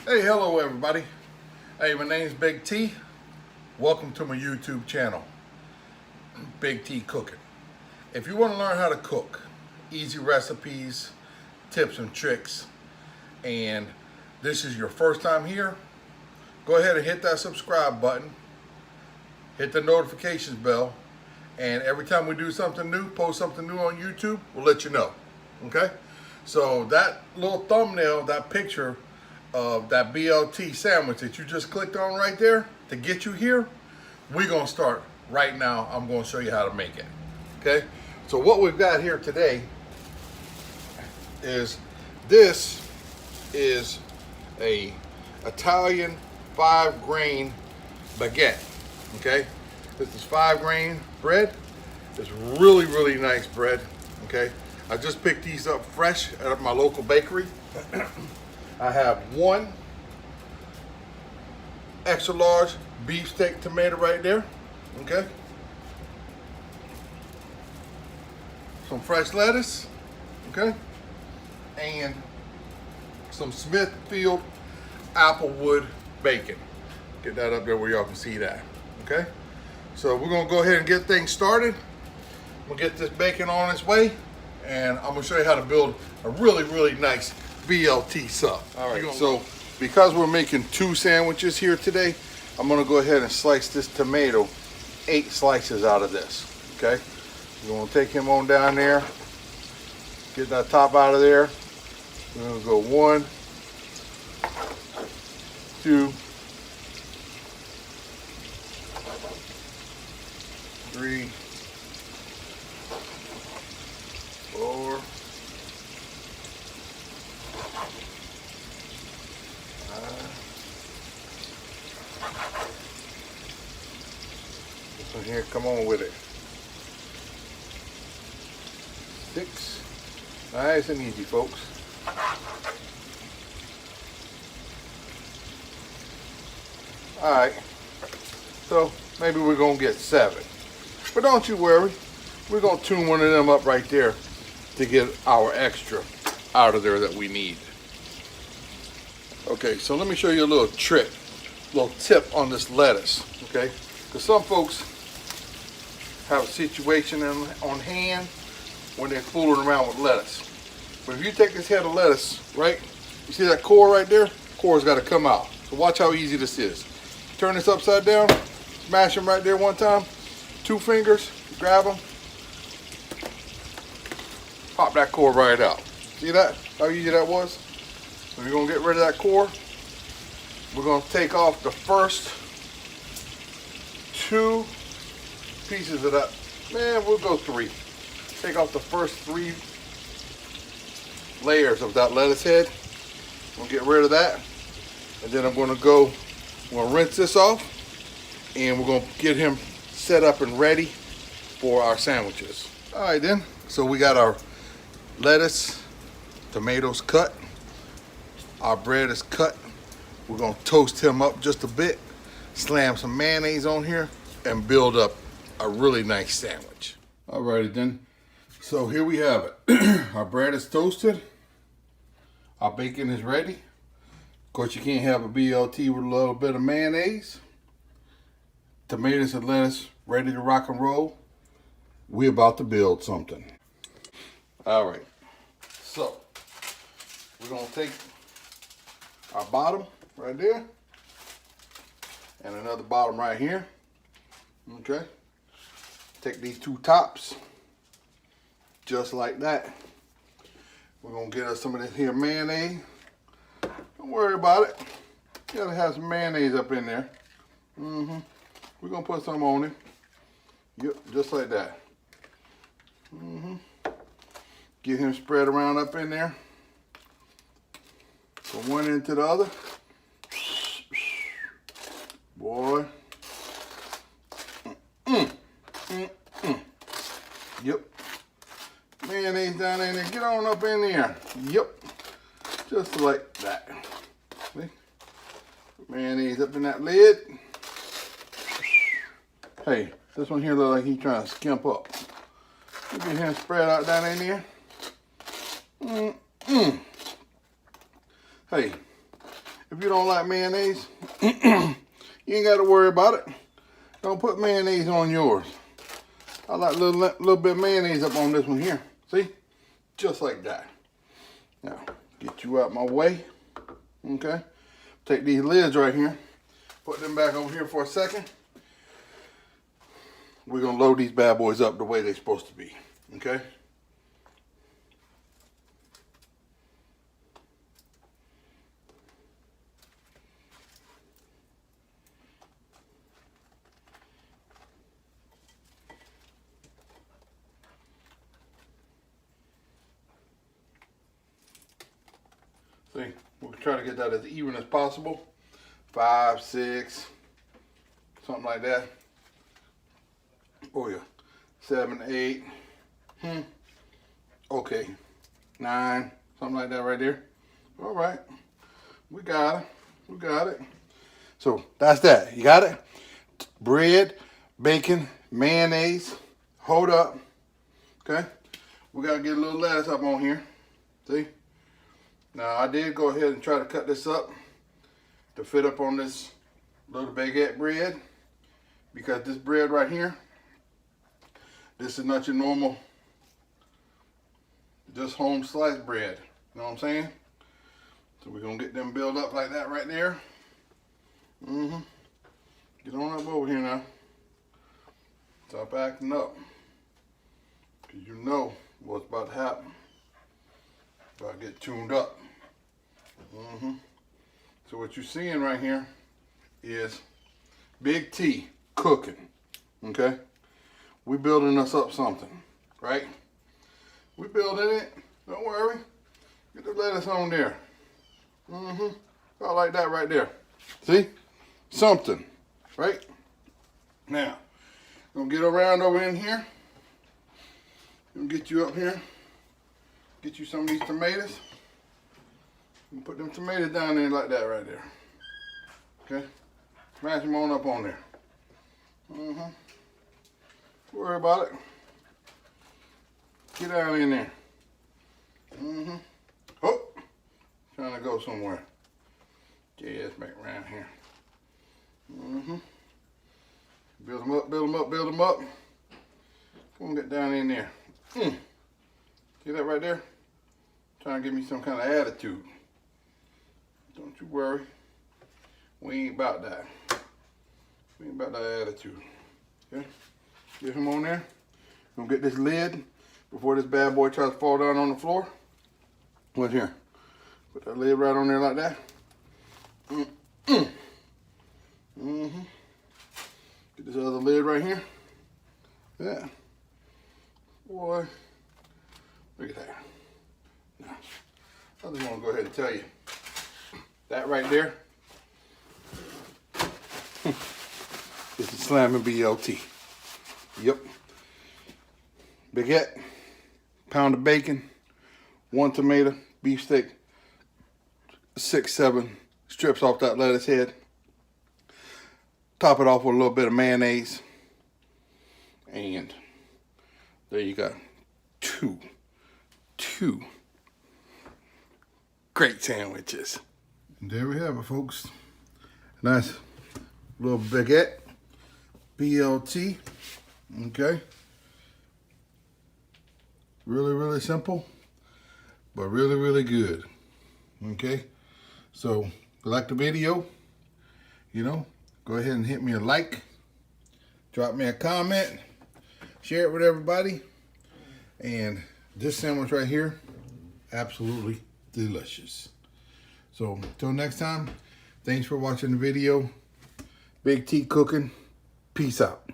Hey, hello everybody. Hey, my name's Big T. Welcome to my YouTube channel, Big T Cooking. If you want to learn how to cook, easy recipes, tips and tricks, and this is your first time here, go ahead and hit that subscribe button, hit the notifications bell, and every time we do something new, post something new on YouTube, we'll let you know, okay? So that little thumbnail, that picture of that BLT sandwich that you just clicked on right there to get you here, we're gonna start right now. I'm gonna show you how to make it, okay? So what we've got here today is, this is a Italian 5-grain baguette, okay? This is 5-grain bread. It's really, really nice bread, okay? I just picked these up fresh at my local bakery. I have one extra large beefsteak tomato right there, okay? Some fresh lettuce, okay? And some Smithfield Applewood bacon. Get that up there where y'all can see that, okay? So we're gonna go ahead and get things started. We'll get this bacon on its way, and I'm gonna show you how to build a really, really nice BLT sub. All right, so because we're making 2 sandwiches here today, I'm gonna go ahead and slice this tomato 8 slices out of this, okay? We're gonna take him on down there, get that top out of there. We're gonna go 1, 2, 3, 4, 5. This one here, come on with it. 6. Nice and easy, folks. All right, so maybe we're gonna get 7, but don't you worry, we're gonna tune one of them up right there to get our extra out of there that we need. Okay, so let me show you a little trick, little tip on this lettuce, okay? Because some folks have a situation on hand when they're fooling around with lettuce. But if you take this head of lettuce, right, you see that core right there? Core's got to come out. So watch how easy this is. Turn this upside down, smash them right there one time, 2 fingers, grab them, pop that core right out. See that? How easy that was? So we're gonna get rid of that core. We're gonna take off the first 2 pieces of that. Man, we'll go 3. Take off the first 3 layers of that lettuce head. We'll get rid of that. And then I'm gonna rinse this off, and we're gonna get him set up and ready for our sandwiches. All right then, so we got our lettuce, tomatoes cut, our bread is cut. We're gonna toast him up just a bit, slam some mayonnaise on here, and build up a really nice sandwich. All righty then, so here we have it. Our bread is toasted, our bacon is ready. Of course, you can't have a BLT with a little bit of mayonnaise. Tomatoes and lettuce ready to rock and roll. We're about to build something. All right, so we're gonna take our bottom right there and another bottom right here, okay? Take these 2 tops, just like that. We're gonna get us some of this here mayonnaise. Don't worry about it. You gotta have some mayonnaise up in there. We're gonna put some on it. Yep, just like that. Get him spread around up in there. From one end to the other. Boy. Yep. Mayonnaise down in there. Get on up in there. Yep. Just like that. See? Mayonnaise up in that lid. Hey, this one here looks like he's trying to skimp up. Get him spread out down in there. Hey, If you don't like mayonnaise, you ain't got to worry about it. Don't put mayonnaise on yours. I like a little bit of mayonnaise up on this one here. See? Just like that. Now, get you out my way. Okay? Take these lids right here. Put them back over here for a second. We're going to load these bad boys up the way they're supposed to be. Okay? See, we'll try to get that as even as possible. 5, 6, something like that. Oh yeah, 7, 8. Okay, 9, something like that right there. All right, we got it. We got it. So that's that. You got it? Bread, bacon, mayonnaise. Hold up. Okay. We gotta get a little lettuce up on here. See? Now I did go ahead and try to cut this up to fit up on this little baguette bread, because this bread right here, this is not your normal just home sliced bread. You know what I'm saying? So we're gonna get them built up like that right there. Get on up over here now. Stop acting up, because you know what's about to happen. About to get tuned up. So what you're seeing right here is Big T Cookin. Okay? We building us up something, right? We building it. Don't worry. Get the lettuce on there. About like that right there. See? Something, right? Now, gonna get around over in here. Gonna get you up here. Get you some of these tomatoes. And put them tomatoes down there like that right there. Okay? Smash them on up on there. Don't worry about it. Get down in there. Oh! Trying to go somewhere. Yeah, let's back around here. Build them up, build them up, build them up. Come on, get down in there. See that right there? Trying to give me some kind of attitude. Don't you worry. We ain't about that. We ain't about that attitude. Okay? Get him on there. Gonna get this lid before this bad boy tries to fall down on the floor. What's here? Put that lid right on there like that. Get this other lid right here. Yeah. Boy. Look at that. Now, I just want to go ahead and tell you. That right there is the Slamming BLT. Yep. Baguette, pound of bacon, 1 tomato, beef steak, 6, 7 strips off that lettuce head. Top it off with a little bit of mayonnaise. And there you go. Two great sandwiches. And there we have it, folks. Nice little baguette, BLT. Okay. Really, really simple, but really, really good. Okay. So, if you like the video, you know, go ahead and hit me a like, drop me a comment, share it with everybody. And this sandwich right here, absolutely delicious. So until next time, thanks for watching the video. Big T Cookin. Peace out.